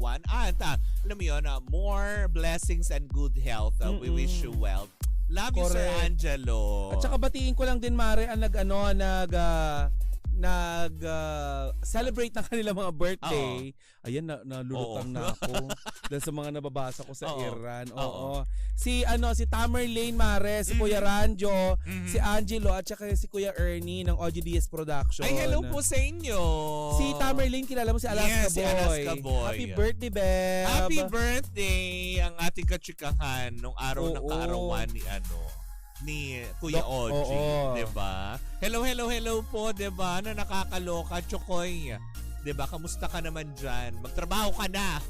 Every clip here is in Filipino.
everyone. At alam mo yun, more blessings and good health. We wish you well. Love you, Sir Correct. Angelo. At saka batiin ko lang din, Mare, ang celebrate ng kanilang mga birthday. Ayan, nalulutang na ako dahil sa mga nababasa ko sa Iran. Oo. Si Tamerlane, Mare, si Kuya Ranjo, si Angelo, at saka si Kuya Ernie ng OGDS Production. Ay, hello po sa inyo. Si Tamerlane, kilala mo si Alaska Yes, si Boy. Alaska Boy. Happy birthday, Beb. Happy birthday ang ating katsikahan nung araw ng kaarawan ni Kuya OG, 'di ba? Hello po, 'di ba? Na nakakaloka, Chokoy. 'Di ba? Kamusta ka naman diyan? Magtrabaho ka na.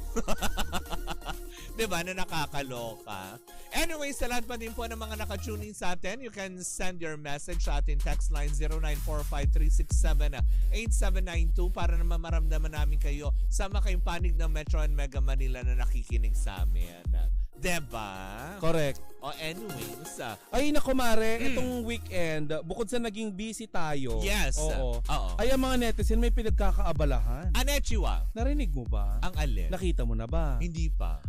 'Di ba? Na nakakaloka. Anyway, sa lahat pa din po ng mga naka-tune in sa atin, you can send your message sa ating text line 0945-367-8792 para naman maramdaman namin kayo. Sama kayong panig ng Metro and Mega Manila na nakikinig sa amin. Diba? Correct. Anyways. Ay, nako, Mare, itong weekend, bukod sa naging busy tayo. Yes. Oo. Ay, ang mga netizen may pinagkakaabalahan. Anechiwa. Narinig mo ba? Ang alin? Nakita mo na ba? Hindi pa.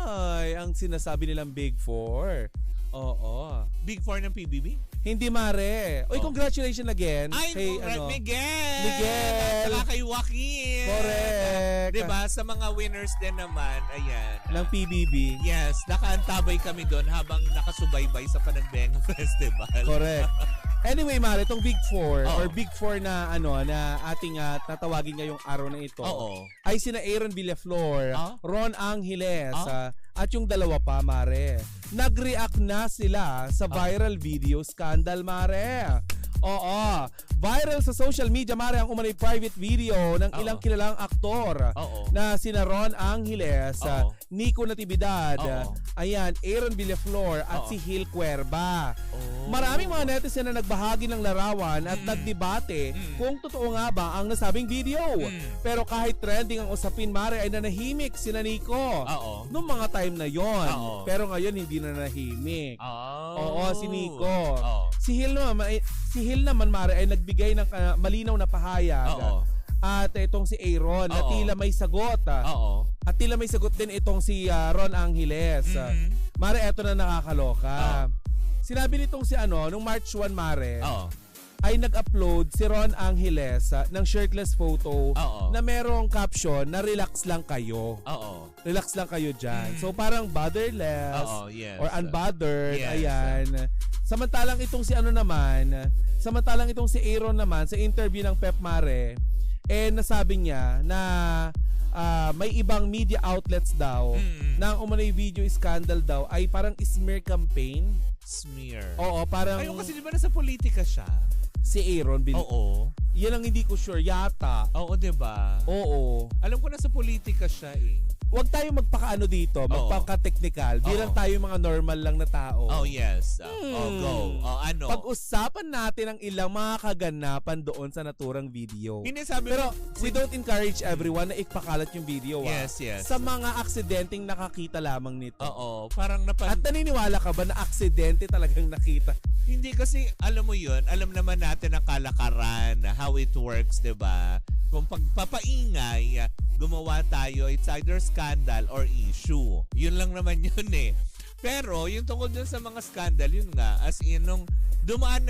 Ay, ang sinasabi nilang Big Four. Oo. Big Four ng PBB? Hindi, Mare. Oy, congratulations again. Ay, kay, Miguel! Miguel! Saka kay Joaquin! Correct! Diba? Sa mga winners din naman, ayan. Ng PBB. Yes, nakaantabay kami doon habang nakasubaybay sa Panagbenga Festival. Correct. Anyway, Mare, itong Big Four or Big Four na na ating tatawagin ngayong araw na ito ay sina Aaron Villaflor, Ron Angeles, at yung dalawa pa, Mare. Nag-react na sila sa viral video scandal, Mare. Oo. Viral sa social media, Mare, ang umanay private video ng ilang kilalang aktor na sina Ron Angeles, Nico Natividad, ayan, Aaron Villaflor at si Hil Cuerva. Maraming mga netizen na nagbahagi ng larawan at nagdebate kung totoo nga ba ang nasabing video. Pero kahit trending ang usapin, Mare, ay nanahimik sina Nico noong mga time na yon. Pero ngayon hindi na nahimik. Oo, si Nico. Si Hil naman, Mare, ay nagbigay ng malinaw na pahayag. At itong si Aaron na tila may sagot. At tila may sagot din itong si Ron Angeles. Mare, eto na nakakaloka. Sinabi nitong si nung March 1, Mare, ay nag-upload si Ron Angeles ng shirtless photo na merong caption na relax lang kayo. Relax lang kayo dyan. So parang botherless or unbothered. Ayan. Samantalang itong si Aaron naman sa interview ng Pep, Mare, nasabi niya na may ibang media outlets daw na ang umunay video scandal daw ay parang smear campaign. Smear. Oo, parang... Ayun, kasi di ba nasa politika siya? Si Aaron. Oo. Yan ang hindi ko sure. Yata. Oo, diba? Oo. Alam ko nasa politika siya eh. Huwag tayo magpakaano dito, magpaka-technical. Bilang tayo mga normal lang na tao. Oh, yes. Go. Ano? Pag-usapan natin ang ilang mga kaganapan doon sa naturang video. Pero we don't encourage everyone na ipakalat yung video. Yes. Sa mga aksidenteng nakakita lamang nito. Oo. Parang At naniniwala ka ba na aksidente talagang nakita? Hindi kasi, alam mo yun, alam naman natin ang kalakaran, how it works, diba? Kung pagpapaingay, gumawa tayo, it's either scandal or issue. Yun lang naman yun eh. Pero, yung tungkol dun sa mga scandal, yun nga, as in, nung dumaan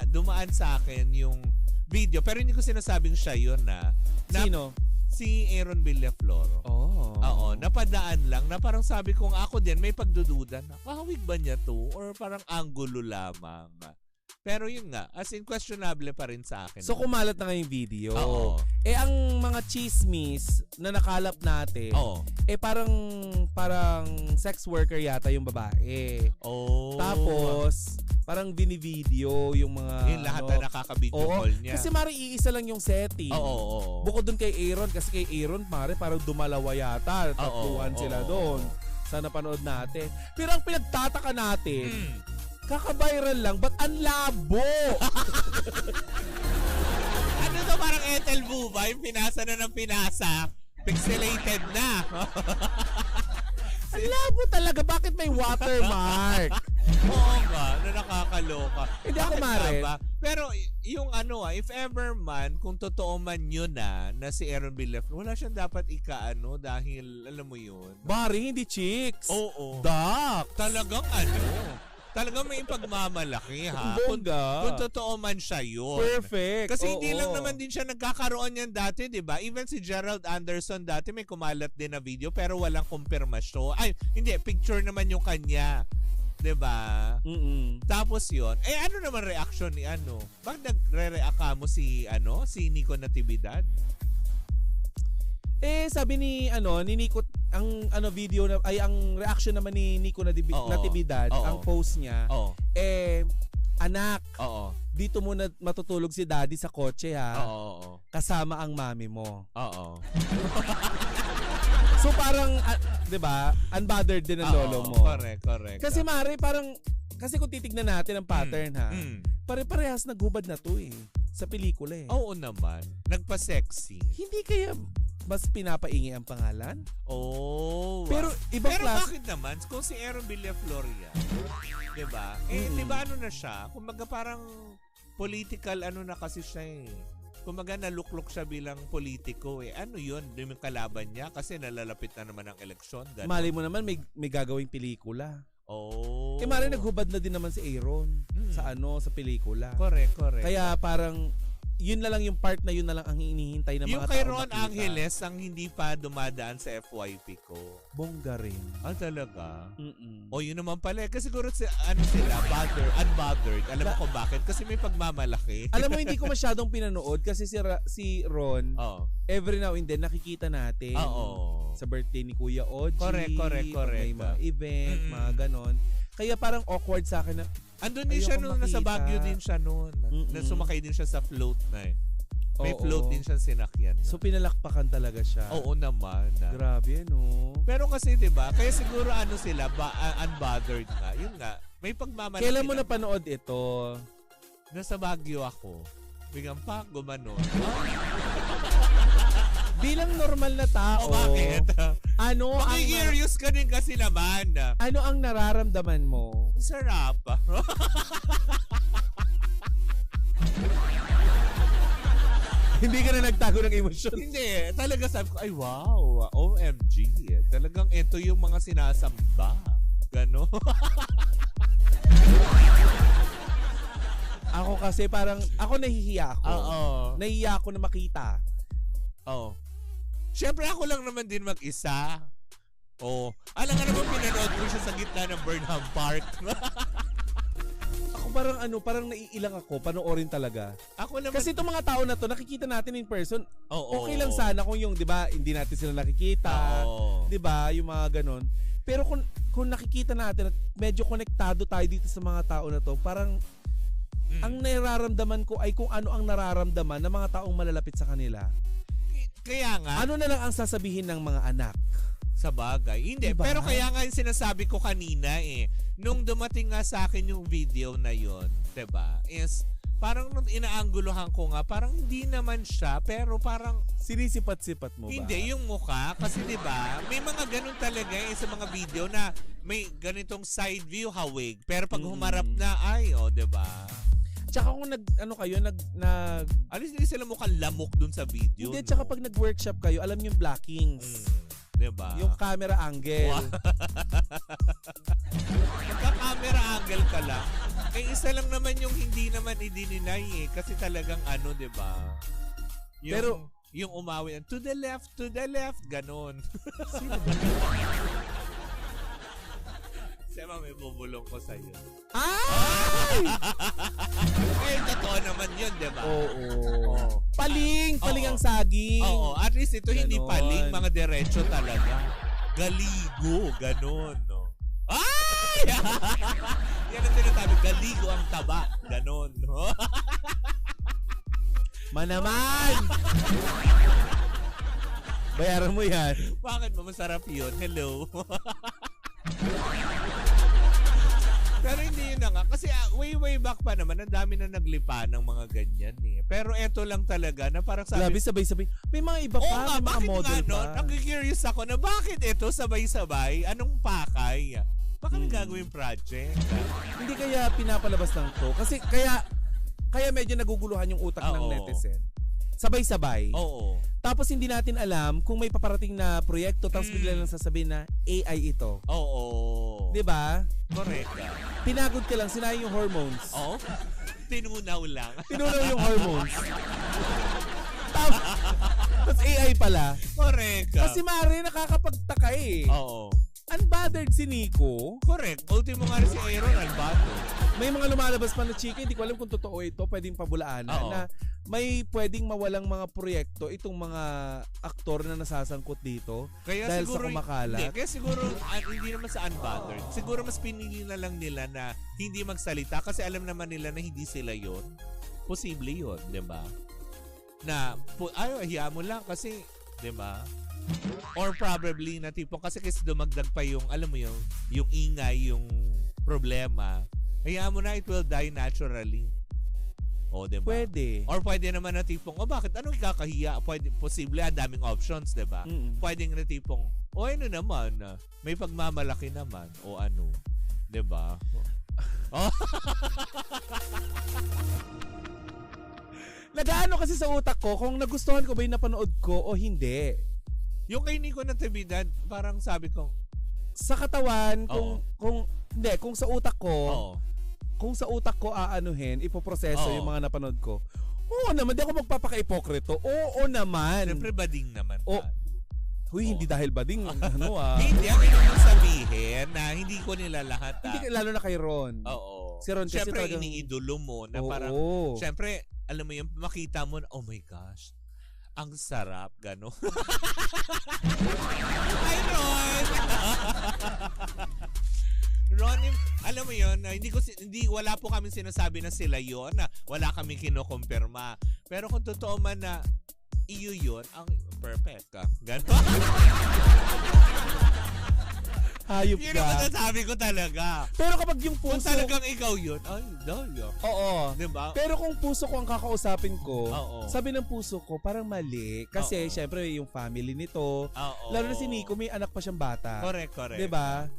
dumaan sa akin yung video, pero hindi ko sinasabing siya yun na. Sino? Si Aaron Villaflor. Oo, napadaan lang na parang sabi kong ako din may pagdududa na kahawig ba niya to or parang anggulo lamang. Pero yun nga, as in questionable pa rin sa akin. So kumalat na nga yung video. Ang mga chismis na nakalap natin, parang sex worker yata yung babae. Tapos, parang binivideo yung mga... Yung lahat na nakaka-video call niya. Kasi Mare, iisa lang yung setting. Bukod dun kay Aaron, kasi kay Aaron, Mare, parang dumalawa yata. Tatluhan sila doon. Sana panood natin. Pero ang pinagtataka natin, kaka-viral lang, ba't ang labo? Ano to, parang Ethel Buba, yung pinasa na ng pinasa. Pixelated na. Ang labo talaga, bakit may watermark? Oo nga, na nakakaloka. Hindi ako mare. Pero yung if ever man, kung totoo man yun na si Aaron Villaflor, wala siyang dapat dahil alam mo yun. Bari, hindi chicks. Oo. Ducks. Talagang may pagmamalaki ha. Bongga. Kung totoo man siya yun. Perfect. Kasi hindi lang naman din siya nagkakaroon yan dati, di ba? Even si Gerald Anderson dati may kumalat din na video pero walang kumpirmasyon. Ay, hindi. Picture naman yung kanya. Di ba? Tapos yun. Ano naman reaction ni Bakit nagre-react ka mo si Nico Natividad? Sabi ni Nico, ang video na ay ang reaction naman ni Nico Natividad, ang post niya, anak, dito muna matutulog si daddy sa kotse ha. Kasama ang mami mo. So parang 'di ba, unbothered din ang lolo mo. Correct. Kasi mare, kasi kung titignan natin ang pattern ha. Pare-parehas naghubad na 'to sa pelikula Oo naman. Nagpa-sexy. Hindi kaya mas pinapaingi ang pangalan? Pero ibang Pero bakit naman? Kung si Aaron Villaflor yan, diba? Diba na siya? Kumbaga parang political na kasi siya Kumbaga naluklok siya bilang politiko Ano yun? Yung kalaban niya? Kasi nalalapit na naman ang eleksyon. Ganun. Mali mo naman may gagawing pelikula. Mali naghubad na din naman si Aaron sa pelikula. Correct. Kaya parang yun na lang yung part na yun na lang ang hinihintay ng mga tao. Yung kay Ron Angeles ang hindi pa dumadaan sa FYP ko. Bongga rin. Talaga? Yun naman pala. Kasi siguro sila, unbothered. Alam mo kung bakit? Kasi may pagmamalaki. Alam mo, hindi ko masyadong pinanood kasi si Ron, every now and then, nakikita natin. Sa birthday ni Kuya Oji. Correct. May mga event, mga ganon. Kaya parang awkward sa akin na, andun din siya noon, nasa Baguio din siya noon. Sumakay din siya sa float na May float din siya sinakyan. So pinalakpakan talaga siya. Oo naman. Grabe, no? Pero kasi 'di ba? Kaya siguro sila unbothered nga. Yun nga, may pagmamalaki. Kailan mo napanood ito? Nasa Baguio ako. Biglang pa gumanon. Bilang normal na tao. Bakit? Curious ka din kasi naman. Ano ang nararamdaman mo? Sarap. Hindi ka na nagtago ng emosyon. Hindi. Talaga sabi ko, ay wow, OMG. Talagang ito yung mga sinasamba. Gano? Ako kasi ako nahihiya ako. Nahihiya ako na makita. Siyempre ako lang naman din mag-isa. Alam nga naman pinanood ko siya sa gitna ng Burnham Park. Ako parang naiilang ako, panoorin talaga. Ako naman. Kasi itong mga tao na to, nakikita natin in person. Okay lang sana kung yung, di ba, hindi natin sila nakikita. Di ba, yung mga ganon. Pero kung nakikita natin at medyo konektado tayo dito sa mga tao na to, parang ang nararamdaman ko ay kung ano ang nararamdaman ng mga taong malalapit sa kanila. Kaya nga. Ano na lang ang sasabihin ng mga anak? Sa bagay. Hindi. Diba? Pero kaya nga yung sinasabi ko kanina nung dumating nga sa akin yung video na yon, diba? Is parang nung inaangguluhan ko nga, parang hindi naman siya, pero parang sinisipat-sipat mo ba? Hindi, yung mukha. Kasi diba, may mga ganun talaga sa mga video na may ganitong side view hawig. Pero pag humarap na, diba? Tsaka kung alis hindi sila mukhang lamok dun sa video. Hindi, tsaka pag nag-workshop kayo, alam niyo yung blockings. Diba? Yung camera angle. Magka-camera angle ka lang. Isa lang naman yung hindi naman i-deny kasi talagang diba? Pero yung umawi, to the left, ganon. Sino ba? Sema may bubulong ko sa'yo. Ay! Totoo naman yun, diba? Oo. Paling ang saging. Oo, at least ito ganon. Hindi paling, mga diretso talaga. Galigo, ganon, no? Ay! Yan ang sinasabi, galigo ang taba, ganon, no? Manaman! Bayaran mo yan. Bakit mo masarap yun? Hello? Pero hindi yun na nga. Kasi way back pa naman, ang dami na naglipa ng mga ganyan Pero eto lang talaga na parang sabi... Grabe, sabay-sabay. May mga iba pa, may mga model pa. Nag-curious ako na bakit ito sabay-sabay? Anong pakay? Baka may gagawin project. Hindi kaya pinapalabas lang to. Kasi kaya medyo naguguluhan yung utak ng netizen. Sabay-sabay. Oo. Tapos hindi natin alam kung may paparating na proyekto tapos bigla lang sasabihin na AI ito. Oo. 'Di ba? Correct. Pinagod ka lang, sinayang yung hormones. Oo. Tinunaw lang. Tinunaw yung hormones. Tapos AI pala. Correct. Kasi Mare, nakakapagtaka eh. Oo. Unbothered si Nico. Correct. Ultimo nga rin si Aaron, unbothered. May mga lumalabas pa na chika, hindi ko alam kung totoo ito, pwedeng pabulaanan na may pwedeng mawalang mga proyekto itong mga aktor na nasasangkot dito kaya dahil siguro, sa kumakalat. Kaya siguro hindi naman sa unbothered. Siguro mas pinili na lang nila na hindi magsalita kasi alam naman nila na hindi sila yon. Posible yon, 'di ba? Na hiya mo lang kasi, 'di ba? Or probably na tipo kasi dumagdag pa yung alam mo yung ingay, yung problema. Hayaan mo na, it will die naturally. O, diba? Pwede. Or pwede naman na tipong, bakit? Anong ikakahiya? Pwede, posible, daming options, diba? Pwede na tipong, ano naman, may pagmamalaki naman. O ano, diba? Nagaano kasi sa utak ko kung nagustuhan ko ba yung napanood ko o hindi. Yung kay Nico Natividad, parang sabi ko, sa katawan, kung sa utak ko, kung sa utak ko aanuhin, ipoproseso yung mga napanood ko. Oo naman, di ako magpapaka-ipokrito. Oo naman. Siyempre bading naman. Huy, hindi dahil bading. Hindi, ang ibig sabihin na hindi ko nila lahat. Hindi, lalo na kay Ron. Oo. Si Ron kasi siyempre, talagang iniidolo mo na parang, siyempre, alam mo yung makita mo na, oh my gosh, ang sarap, gano'n. Hi, Ron! Ron, alam mo yun, wala po kami sinasabi na sila yon, na wala kami kinukumpirma. Pero kung totoo man na iyo yun, ang perfect ka. Gano'n. Hayop ka. Yun ang masasabi ko talaga. Pero kapag yung puso... Kung talagang ikaw yun, dahil. Oo. Diba? Pero kung puso ko ang kakausapin ko, sabi ng puso ko, parang mali. Kasi syempre yung family nito, lalo na si Nico, may anak pa siyang bata. Correct. Diba?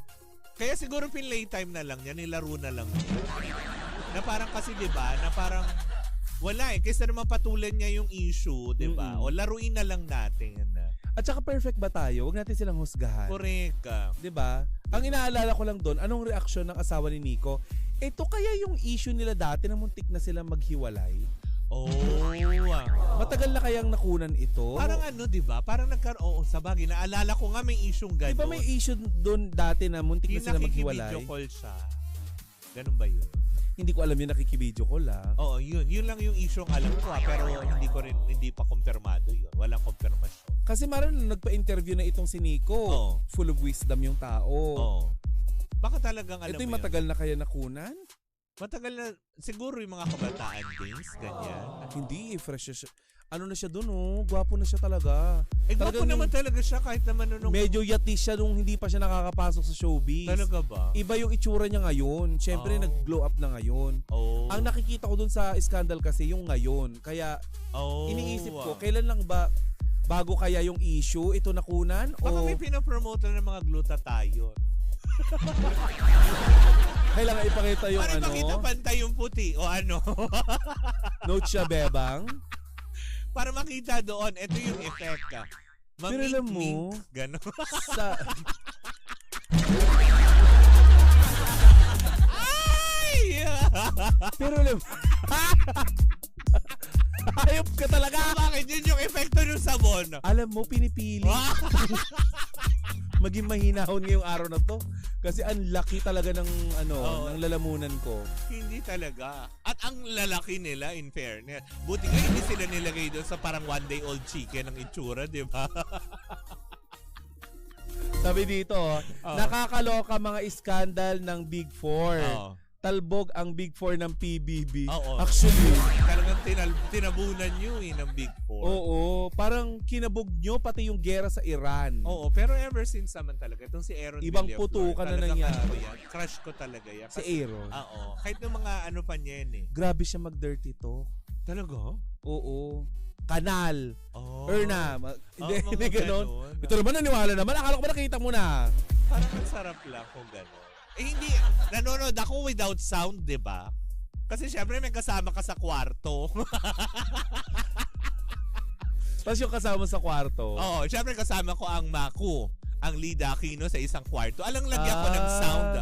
Kaya siguro playtime na lang niya, nilaro na lang niya. Na parang kasi 'di ba, na parang wala kaysa naman patulan niya yung issue, 'di ba? O laruin na lang natin. At saka perfect ba tayo? Huwag natin silang husgahan. Correct. 'Di ba? Ang inaalala ko lang doon, anong reaksyon ng asawa ni Nico? Ito kaya yung issue nila dati na muntik na silang maghiwalay? Matagal na kayang nakunan ito. Parang 'di ba? Parang sa bagay, naalala ko nga may issue gano'n. Di ba may issue doon dati na muntik na sila maghiwalay? Yung nakikibidyo call siya. Ganun ba yun? Hindi ko alam yung nakikibidyo call Oo, yun. Yun lang yung issue ang alam ko pero hindi pa kumpirmado yun. Walang kumpirmasyon. Kasi maran nagpa-interview na itong si Nico. Full of wisdom yung tao. Baka talagang alam mo ito yung matagal na kaya nakunan? Matagal na, siguro yung mga kabataan days, ganyan. Hindi, fresh siya. Ano na siya dun, gwapo na siya talaga. Gwapo naman talaga siya kahit naman nung... Medyo yati siya nung hindi pa siya nakakapasok sa showbiz. Talaga ba? Iba yung itsura niya ngayon. Siyempre, nag-glow up na ngayon. Ang nakikita ko dun sa scandal kasi yung ngayon. Kaya, iniisip ko, kailan lang ba bago kaya yung issue, ito nakunan? Baka may pinapromote na ng mga glutathione. Kailangan ipakita yung para ipakita pantay yung puti o ano. Note siya, bebang. Para makita doon, ito yung effect ka. Pero alam mo, gano'n. Ay! Pero alam mo, hayop ka talaga. Bakit yun yung epekto ng sabon? Alam mo, pinipili. Maging mahinahon ngayong araw na to. Kasi ang laki talaga ng ng lalamunan ko. Hindi talaga. At ang lalaki nila, in fairness. Buti nga hindi sila nilagay doon sa parang one-day-old chicken ng itsura, di ba? Sabi dito, nakakaloka mga iskandal ng Big Four. Talbog ang Big Four ng PBB. Actually, talagang tinabunan nyo ng Big Four. Oo, parang kinabog nyo pati yung gera sa Iran. Oo, pero ever since naman talaga, itong si Aaron ibang putukan na nangyari. Crush ko talaga yan. Si Aaron? Oo, kahit ng mga ano pa niya yan Grabe siya mag-dirty talk. Talaga? Oo. Kanal. Erna. Hindi gano'n. Ganun. Ito naman naniwala naman. Akala ko ba nakita mo na? Parang ang sarap lang kung gano'n. hindi, nanonood ako without sound, di ba? Kasi syempre may kasama ka sa kwarto. Tapos yung kasama sa kwarto. Oo, syempre kasama ko ang Maku, ang Lee Aquino sa isang kwarto. Alang lagyan ko ng sound.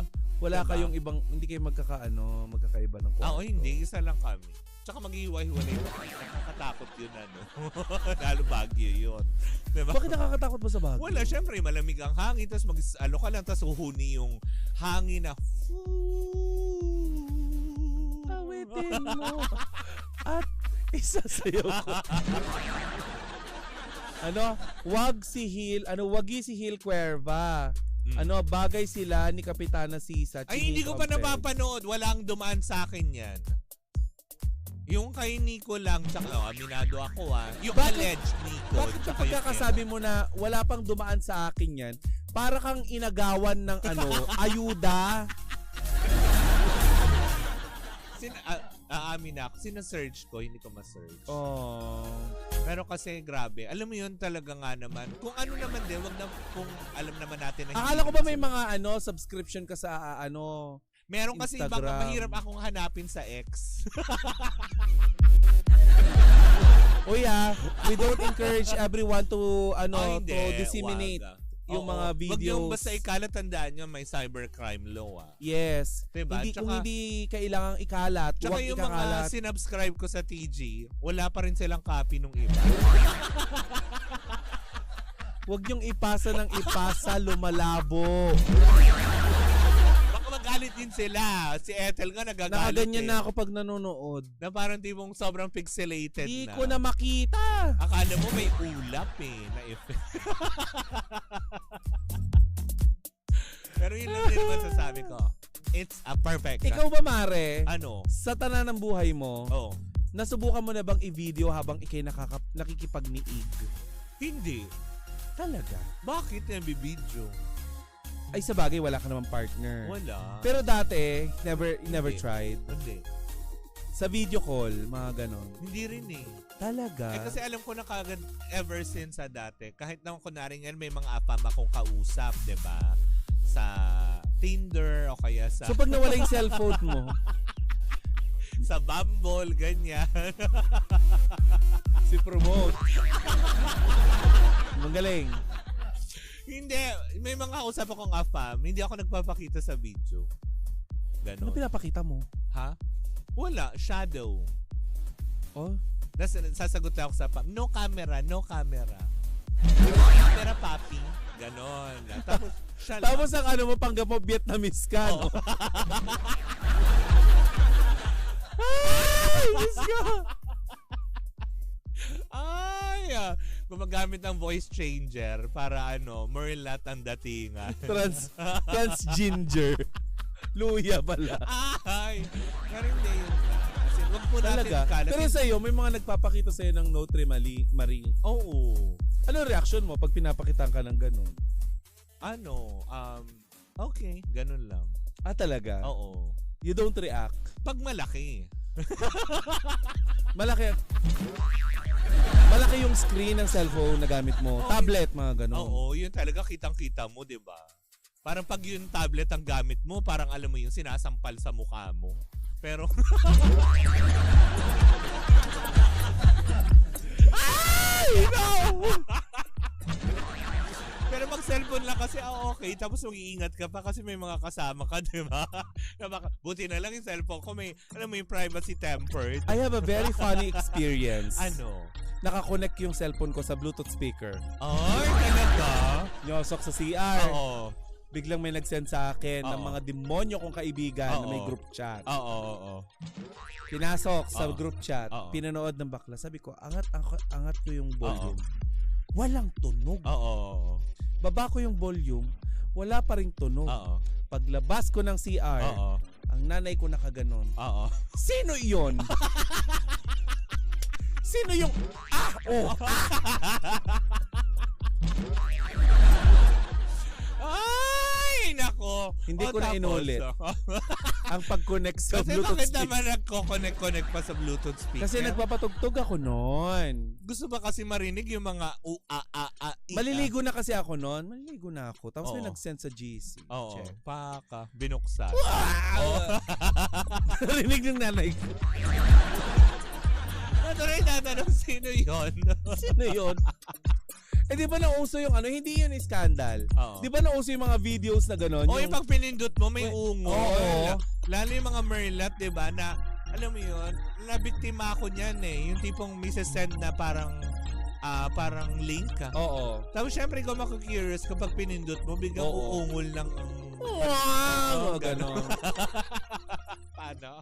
Wala kayong ibang, hindi kayo magkakaiba ng kwarto. Oo, hindi. Isa lang kami. Tsaka maghihiwa-hiwalay. Nakakatakot yun, Lalo Baguio yun. Diba? Bakit nakakatakot mo sa Baguio? Wala, syempre malamig ang hangin. Tapos ka lang, tapos huhuni yung hangin na awitin mo. At isasayaw ko. Wagi si Hil Cuerva. Bagay sila ni Kapitana Sisa. Ay, hindi ko pa napapanood. Walang dumaan sa akin yan. Yung kay Nico lang, tsaka, aminado ako yung alleged Nico. Bakit yung pagkakasabi mo na wala pang dumaan sa akin yan, para kang inagawan ng ayuda? Aamin ako, sinasearch ko, hindi ko ma-search. Oh. Pero kasi grabe, alam mo yun talaga nga naman. Kung ano naman din, wag na kung alam naman natin na akala ko ba may mga subscription ka sa meron kasi Instagram. baka mahirap akong hanapin sa X. We don't encourage everyone to hindi, to disseminate yung mga videos. Wag yung basta ikalat, tandaan nyo, may cybercrime law. Yes. Diba? Kung hindi kailangang ikalat, tsaka huwag yung ikakalat. mga sinubscribe ko sa TG, wala pa rin silang copy nung iba. Huwag yung ipasa ng ipasa, lumalabo. Baka magalit din sila. Si Ethel nga nagagalit. Nakaganyan na ako pag nanonood. Na parang tipong sobrang pixelated Di na. ko na makita. Akala mo may ulap na effect. Pero yun lang din naman sasabi ko. It's a perfect. Ikaw ba, Mare? Sa tanan ng buhay mo, nasubukan mo na bang i-video habang ikay nakikipagniig? Hindi. Talaga? Bakit yung bibidyo? Ay, sa bagay, wala ka naman partner. Wala. Pero dati, never tried. Hindi. Sa video call, mga ganon. Hindi rin Talaga? Kasi alam ko na kagad ever since sa dati, kahit naman kunwari ngayon may mga apam akong kausap, diba? Sa Tinder o kaya sa... So pag nawala yung cellphone mo? Sa Bumble, ganyan. Si Promote. Magaling. Hindi. May mga kausap akong afam. Hindi ako nagpapakita sa video. Ganon. Ano pinapakita mo? Ha? Wala. Shadow. Oh? Sasagot lang ako sa afam. No camera. No camera. No camera, papi. Ganon. Tapos ang mo, panggap mo, Vietnamese ka, no? Ay! Diyos ko! Gumagamit ng voice changer para Merlat ang datingan. Transginger. Luya pala. Pero hindi yun. Kasi wag po natin ikalat. Pero sa'yo, may mga nagpapakita sa'yo ng no Marie. Oo. Ano reaction mo pag pinapakitaan ka ng ganun? Okay. Ganun lang. Talaga? Oo. You don't react? Pag malaki. Malaki yung screen ng cellphone na gamit mo. Tablet, mga ganun. Oo, yun talaga kitang-kita mo, di ba? Parang pag yung tablet ang gamit mo, parang alam mo yung sinasampal sa mukha mo. Pero... Ay! No! Pero pag cellphone lang kasi, okay. Tapos mag-iingat ka pa kasi may mga kasama ka, di ba? Buti na lang yung cellphone ko, may, yung privacy tempered. I have a very funny experience. Nakakonect yung cellphone ko sa Bluetooth speaker. Ay, talaga? Nyosok sa CR. Oo. Biglang may nag-send sa akin ng mga demonyo kong kaibigan na may group chat. Oo. Pinasok sa group chat. Pinanood ng bakla. Sabi ko, angat ko yung volume. Walang tunog. Oo. Baba ko yung volume, wala pa ring tunog. Paglabas ko ng CR, ang nanay ko nakaganon. Sino iyon? Sino yung... Ay, nako. Hindi ko na inulit. ang pag-connect sa kasi Bluetooth bakit speaker. naman nagko-connect pa sa Bluetooth speaker? Kasi nagpapatugtog ako noon. Gusto ba kasi marinig yung mga Maliligo na kasi ako noon. Maliligo na ako. Tapos may nag-send sa GC. Oo. Check. Paka. Binuksan. Narinig ng nanay ko. Ano rin tatanong sino yun? Sino yun? Eh di ba nauso yung ano, hindi yun scandal. Di ba nauso yung mga videos na gano'n? O yung pag pinindot mo, may ungo. Oo. Lalo yung mga merlat, di ba, na, alam mo yun, nabiktima ako niyan eh. Yung tipong send na parang link ka. Oo. Tapos syempre kung mako-curious kapag pinindot mo, biglang uungol ng wow, gano'n. Paano?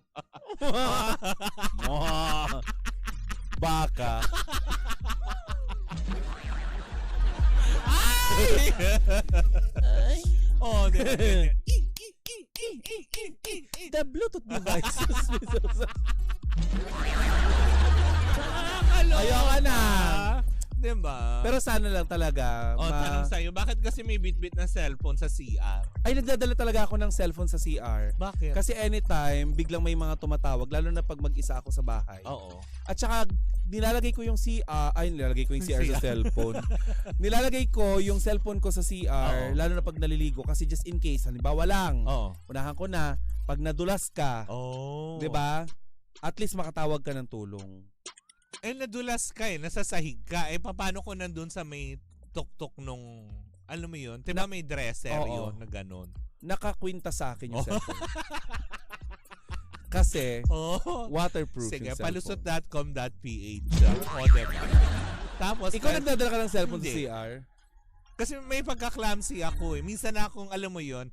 Baka. Ay! Oh, di ba? The Bluetooth devices. Ayoko na. Diba? Pero sana lang talaga. Tanong sa'yo, bakit kasi may bit-bit na cellphone sa CR? Ay, nagdadala talaga ako ng cellphone sa CR. Bakit? Kasi anytime, biglang may mga tumatawag, lalo na pag mag-isa ako sa bahay. Oo. At saka, nilalagay ko yung CR sa cellphone. Nilalagay ko yung cellphone ko sa CR, lalo na pag naliligo, kasi just in case, halimbawa lang, unahan ko na, pag nadulas ka, di ba? At least makatawag ka ng tulong. Eh, nadulas ka nasa sahig ka. Eh, paano ko nandun sa may tuk-tuk nung, alam mo yun? Diba may dresser yun na ganun? Nakakwinta sa akin yung cellphone. Kasi, waterproof sige, yung cellphone. palusot.com.ph. Diba? Tapos, ikaw nagdadala ka ng cellphone sa CR? Kasi may pagka-clumsy ako eh. Minsan akong, alam mo yun,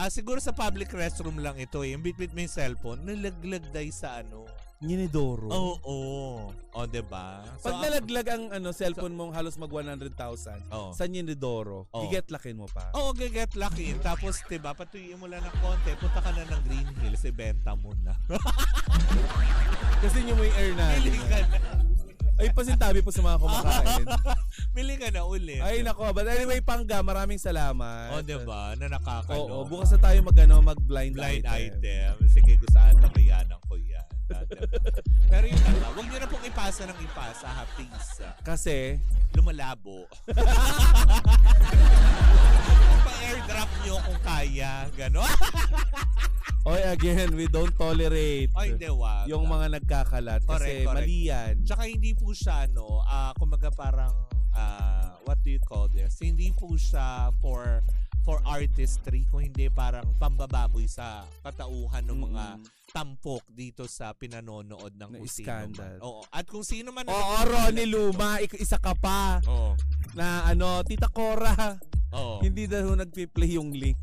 siguro sa public restroom lang ito eh. Yung bit-bit may cellphone, nalaglag dahil sa Ninidoro. Oo. Diba? Pag nalaglag ang cellphone mong halos mag 100,000 sa Ninidoro, giget-lakin mo pa. Oo, giget-lakin. Tapos, diba, patuyin mo lang ng konti, punta ka na ng Green Hills, ibenta mo na. Kasi nyo mo yung air na. Bili ka na. Ay, pasintabi po sa mga kumakain. Bili ka na ulit. Ay, nako. But anyway, Pangga, maraming salamat. Diba? Na nakakano. Oo, bukas na tayo mag-blind item. Sige, kung saan tamayanan ko yan. Pero yun na, huwag nyo na pong ipasa ng ipasa, please. Kasi? Lumalabo. Pa-airdrop nyo kung kaya. Gano'n. Oy, again, we don't tolerate yung mga nagkakalat. Kasi mali yan. Tsaka hindi po siya, kumaga parang, what do you call this? Hindi po siya for artistry, kung hindi parang pambababoy sa katauhan ng mga tampok dito sa pinanonood ng scandal. At kung sino man Ronnie Luma, isa ka pa. Na Tita Cora. Hindi daw nagpi-play yung link.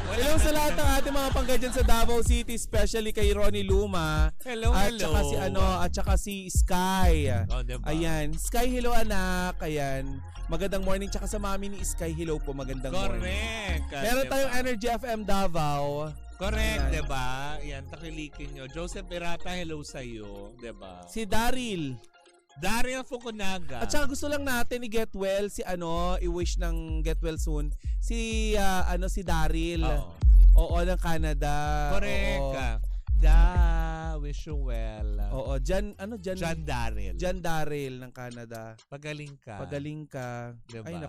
Hello sa lahat ng ating mga pangga dyan sa Davao City, especially kay Ronnie Luma. Hello. At saka si Sky. Diba? Ayan. Sky, hello anak. Ayan. Magandang morning. Tsaka sa mami ni Sky, hello po. Magandang morning. Correct. Meron tayong Energy FM Davao. Correct, ayan. Diba? Yan, takilikin nyo. Joseph Irata, hello sa'yo. Diba? Si Daryl Fukunaga. At saka gusto lang natin i-get well si i-wish ng get well soon si Daryl. Oo, ng Canada. Correct. Wish you well. Oo, John Daryl. John Daryl ng Canada. Pagaling ka. Diba? Ay,